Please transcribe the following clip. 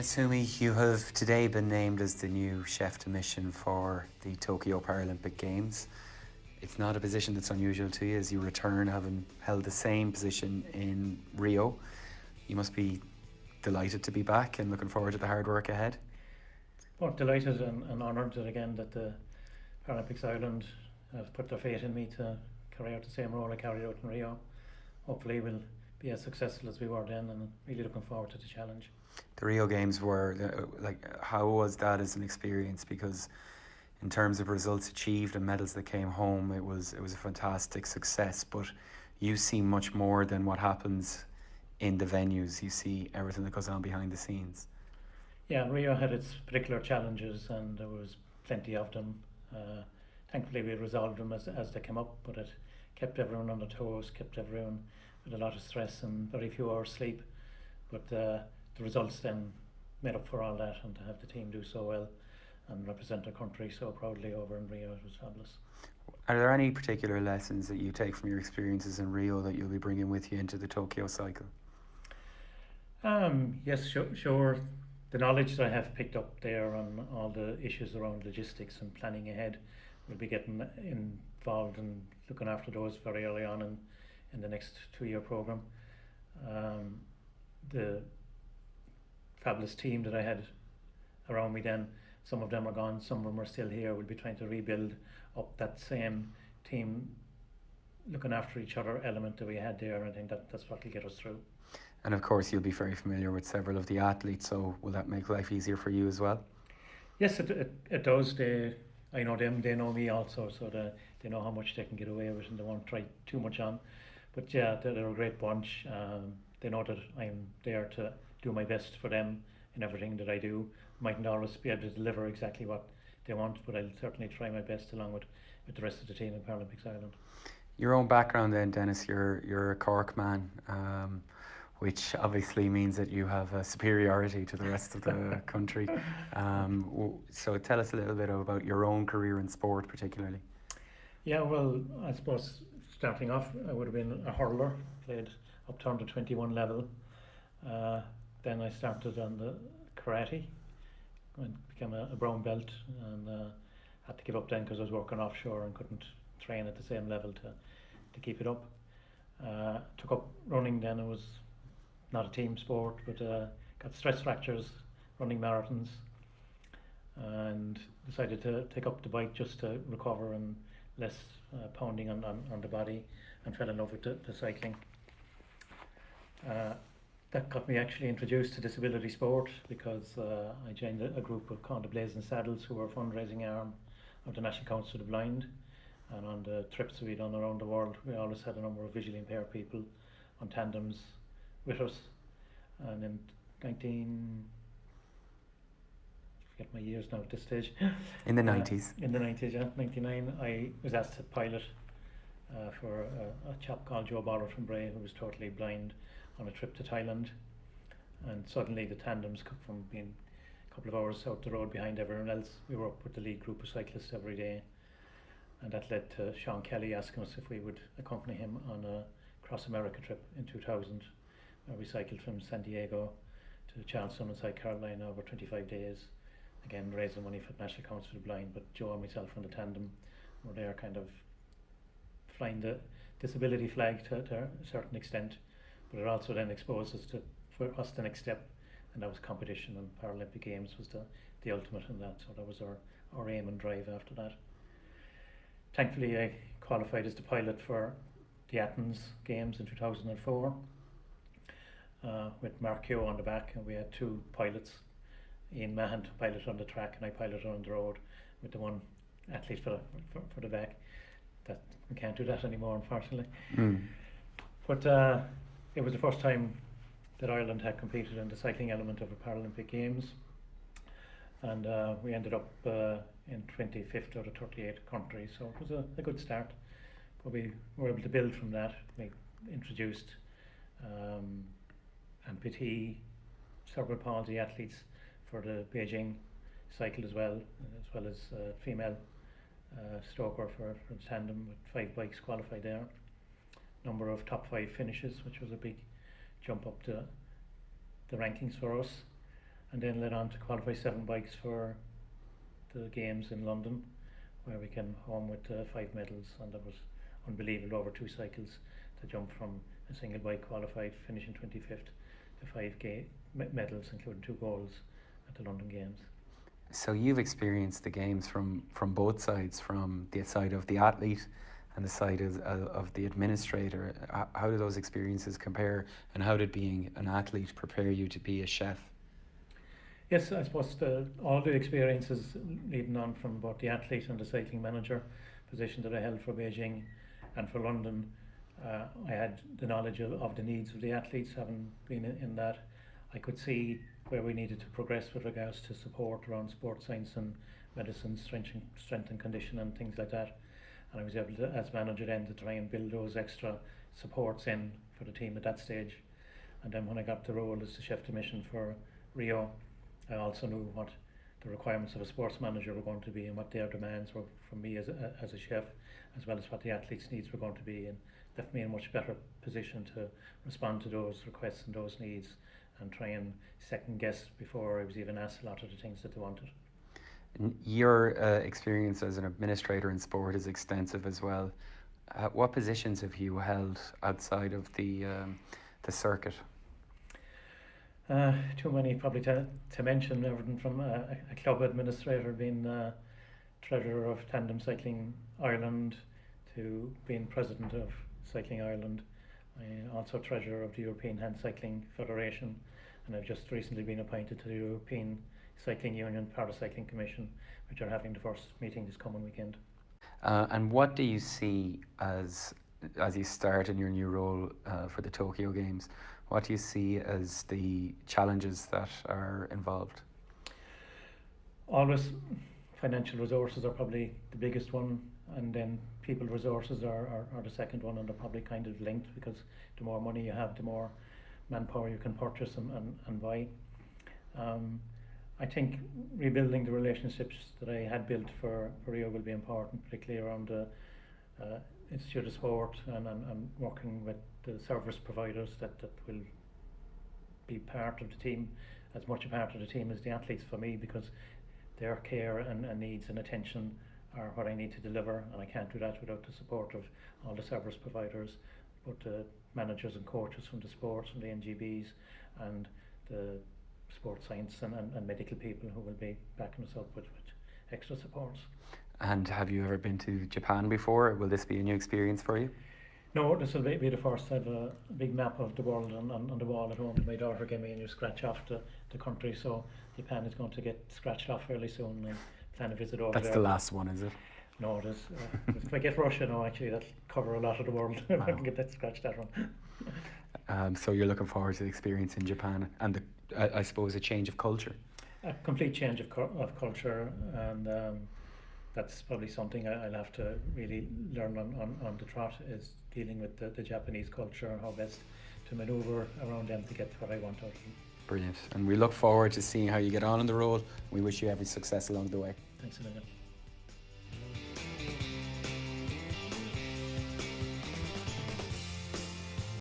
Dennis Toomey, you have today been named as the new chef de mission for the Tokyo Paralympic Games. It's not a position that's unusual to you as you return having held the same position in Rio. You must be delighted to be back and looking forward to the hard work ahead. Well, delighted and honoured that again that the Paralympics Ireland have put their faith in me to carry out the same role I carried out in Rio. Hopefully we'll be as successful as we were then, and really looking forward to the challenge. The Rio Games were, how was that as an experience? Because in terms of results achieved and medals that came home, it was a fantastic success, but you see much more than what happens in the venues. You see everything that goes on behind the scenes. Yeah, Rio had its particular challenges and there was plenty of them. Thankfully we resolved them as they came up, but it kept everyone on their toes, kept everyone with a lot of stress and very few hours sleep. But the results then made up for all that, and to have the team do so well and represent their country so proudly over in Rio, it was fabulous. Are there any particular lessons that you take from your experiences in Rio that you'll be bringing with you into the Tokyo cycle? Yes, sure. The knowledge that I have picked up there on all the issues around logistics and planning ahead, we'll be getting involved and looking after those very early on in the next 2-year programme. The fabulous team that I had around me then, some of them are gone, some of them are still here. We'll be trying to rebuild up that same team, looking after each other element that we had there, and I think that's what will get us through. And of course you'll be very familiar with several of the athletes, so will that make life easier for you as well? Yes, it does. I know them, they know me also, so they know how much they can get away with and they won't try too much on. But yeah, they're a great bunch. They know that I'm there to do my best for them in everything that I do. Mightn't always be able to deliver exactly what they want, but I'll certainly try my best along with the rest of the team in Paralympics Ireland. Your own background then, Dennis, you're a Cork man, which obviously means that you have a superiority to the rest of the country. So tell us a little bit about your own career in sport particularly. Yeah, well, I suppose starting off I would have been a hurler, played up to under 21 level. Then I started on the karate and became a brown belt, and had to give up then because I was working offshore and couldn't train at the same level to keep it up. Took up running then. It was not a team sport, but got stress fractures running marathons and decided to take up the bike just to recover and less pounding on the body, and fell in love with the cycling. That got me actually introduced to disability sport because I joined a group called the Blazing Saddles, who were a fundraising arm of the National Council of the Blind, and on the trips we'd done around the world we always had a number of visually impaired people on tandems with us. And in forget my years now at this stage. In the 90s. In the 90s, yeah, 99, I was asked to pilot for a chap called Joe Bollard from Bray, who was totally blind, on a trip to Thailand. And suddenly the tandems, from being a couple of hours out the road behind everyone else, we were up with the lead group of cyclists every day. And that led to Sean Kelly asking us if we would accompany him on a cross America trip in 2000. We cycled from San Diego to Charleston and South Carolina over 25 days, again raising money for the National Council of the Blind. But Joe and myself on the tandem were there kind of flying the disability flag to a certain extent, but it also then exposed us to, for us, the next step, and that was competition, and Paralympic Games was the ultimate in that, so that was our aim and drive after that. Thankfully I qualified as the pilot for the Athens Games in 2004. With Mark Keogh on the back, and we had 2 pilots. Ian Mahan piloted on the track and I piloted on the road with the one athlete for the back. That we can't do that anymore, unfortunately. But it was the first time that Ireland had competed in the cycling element of the Paralympic Games, and we ended up in 25th out of 38 countries, so it was a good start. But we were able to build from that. We introduced amputee, cerebral palsy athletes for the Beijing cycle as well as female stoker for the tandem, with 5 bikes qualified there. Number of top 5 finishes, which was a big jump up the rankings for us. and then led on to qualify 7 bikes for the games in London, where we came home with 5 medals, and that was unbelievable over 2 cycles to jump from a single bike qualified, finishing 25th, to 5 medals, including 2 golds at the London Games. So you've experienced the games from both sides, from the side of the athlete and the side of the administrator. How do those experiences compare, and how did being an athlete prepare you to be a chef? Yes, I suppose all the experiences leading on from both the athlete and the cycling manager position that I held for Beijing and for London, I had the knowledge of the needs of the athletes. Having been in that, I could see where we needed to progress with regards to support around sports science and medicine, strength and condition and things like that. And I was able to, as manager then, to try and build those extra supports in for the team at that stage. And then when I got the role as the chef de mission for Rio, I also knew what the requirements of a sports manager were going to be and what their demands were from me as a chef, as well as what the athletes' needs were going to be, and left me in a much better position to respond to those requests and those needs and try and second guess before I was even asked a lot of the things that they wanted. Your experience as an administrator in sport is extensive as well. What positions have you held outside of the circuit? Too many probably to mention, everything from a club administrator, being treasurer of Tandem Cycling Ireland, to being president of Cycling Ireland. I also treasurer of the European Hand Cycling Federation, and I've just recently been appointed to the European Cycling Union Paracycling Commission, which are having the first meeting this coming weekend. And what do you see as you start in your new role for the Tokyo Games? What do you see as the challenges that are involved? Always financial resources are probably the biggest one, and then people resources are the second one, and they're probably kind of linked, because the more money you have, the more manpower you can purchase and buy. I think rebuilding the relationships that I had built for Rio will be important, particularly around the Institute of Sport and working with the service providers that will be part of the team, as much a part of the team as the athletes for me, because their care and needs and attention are what I need to deliver, and I can't do that without the support of all the service providers, but the managers and coaches from the sports, from the NGBs, and the sports science and medical people who will be backing us up with extra supports. And have you ever been to Japan before? Will this be a new experience for you? No, this will be the first. I have a big map of the world on the wall at home. My daughter gave me a new scratch off the country, so Japan is going to get scratched off fairly soon. I plan to visit over there. That's the last one, is it? No, it is. If I get Russia, no, actually, that'll cover a lot of the world. Wow. I can get that scratched, that one. So you're looking forward to the experience in Japan and I suppose a change of culture? A complete change of culture, and that's probably something I'll have to really learn on the trot, is dealing with the Japanese culture and how best to manoeuvre around them to get what I want out of them. Brilliant. And we look forward to seeing how you get on in the role. We wish you every success along the way. Thanks a million.